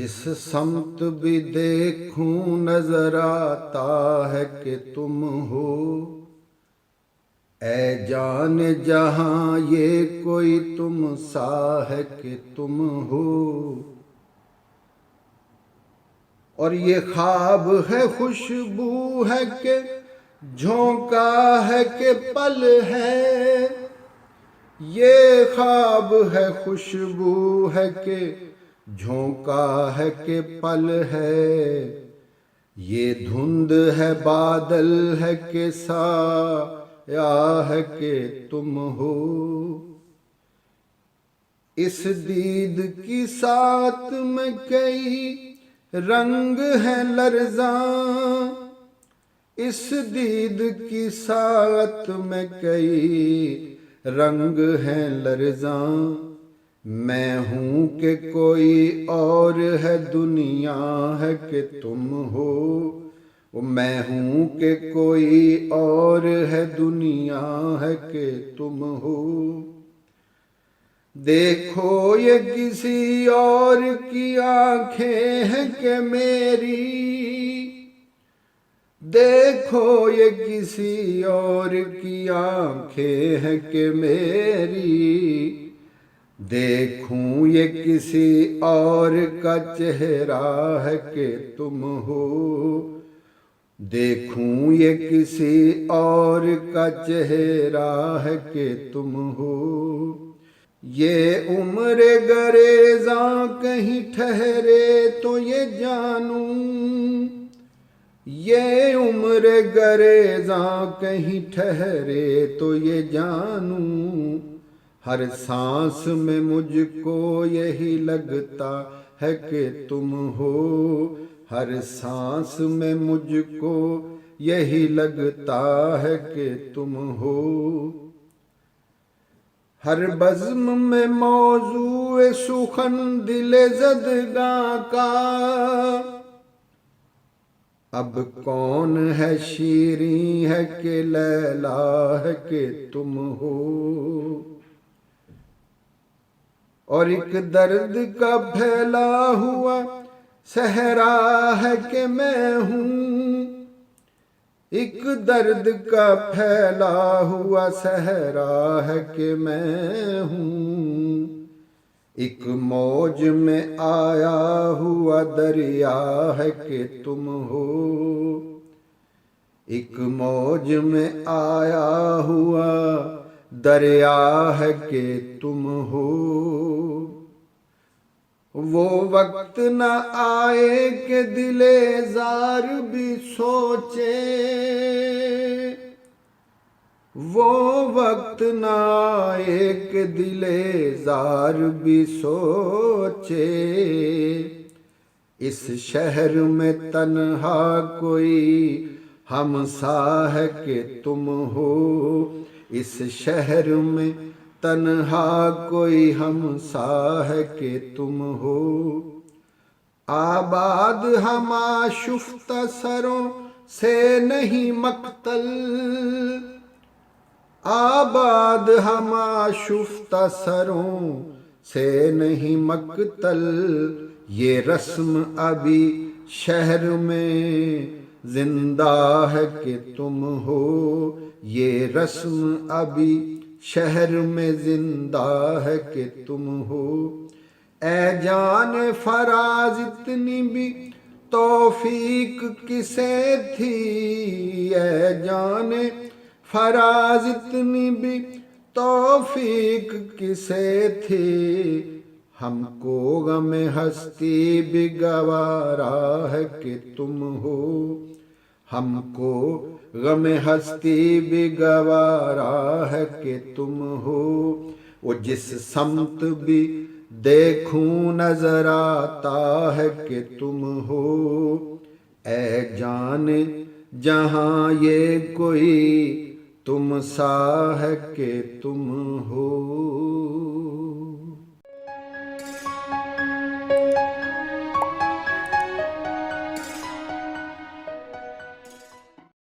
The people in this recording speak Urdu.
جس سمت بھی دیکھوں نظر آتا ہے کہ تم ہو، اے جان جہاں یہ کوئی تم سا ہے کہ تم ہو۔ اور یہ خواب ہے خوشبو ہے کہ جھونکا ہے کہ پل ہے، یہ خواب ہے خوشبو ہے کہ جھونکا ہے کہ پل ہے، یہ دھند ہے بادل ہے کہ سایہ ہے کہ تم ہو۔ اس دید کی سات میں کئی رنگ ہیں لرزاں، اس دید کی سات میں کئی رنگ ہیں لرزاں، میں ہوں کہ کوئی اور ہے دنیا ہے کہ تم ہو، میں ہوں کہ کوئی اور ہے دنیا ہے کہ تم ہو۔ دیکھو یہ کسی اور کی آنکھیں ہیں کہ میری، دیکھو یہ کسی اور کی آنکھیں ہیں کہ میری، دیکھوں یہ کسی اور کا چہرہ ہے کہ تم ہو، دیکھوں یہ کسی اور کا چہرہ ہے کہ تم ہو۔ یہ عمر گریزاں کہیں ٹھہرے تو یہ جانوں، یہ عمر گریزاں کہیں ٹھہرے تو یہ جانوں، ہر سانس میں مجھ کو یہی لگتا ہے کہ تم ہو، ہر سانس میں مجھ کو یہی لگتا ہے کہ تم ہو۔ ہر بزم میں موضوع سخن دل زدگاں کا، اب کون ہے شیریں ہے کہ لیلا ہے کہ تم ہو۔ اور ایک درد کا پھیلا ہوا صحرا ہے کہ میں ہوں، ایک درد کا پھیلا ہوا صحرا ہے کہ میں ہوں، ایک موج میں آیا ہوا دریا ہے کہ تم ہو، ایک موج میں آیا ہوا دریا ہے کہ تم ہو۔ وہ وقت نہ آئے کہ دل زار بھی سوچے، وہ وقت نہ آئے کہ دل زار بھی سوچے، اس شہر میں تنہا کوئی ہمسا ہے کہ تم ہو، اس شہر میں تنہا کوئی ہمسا ہے کہ تم ہو۔ آباد ہم آشفتہ سروں سے نہیں مقتل، آباد ہم آشفتہ سروں سے نہیں مقتل، یہ رسم ابھی شہر میں زندہ ہے کہ تم ہو، یہ رسم ابھی شہر میں زندہ ہے کہ تم ہو۔ اے جان فراز اتنی بھی توفیق کسے تھی، اے جان فراز اتنی بھی توفیق کسے تھی، ہم کو غم ہستی بھی گوارا ہے کہ تم ہو، ہم کو غم ہستی بھی گوارا ہے کہ تم ہو۔ وہ جس سمت بھی دیکھوں نظر آتا ہے کہ تم ہو، اے جان جہاں یہ کوئی تم سا ہے کہ تم ہو۔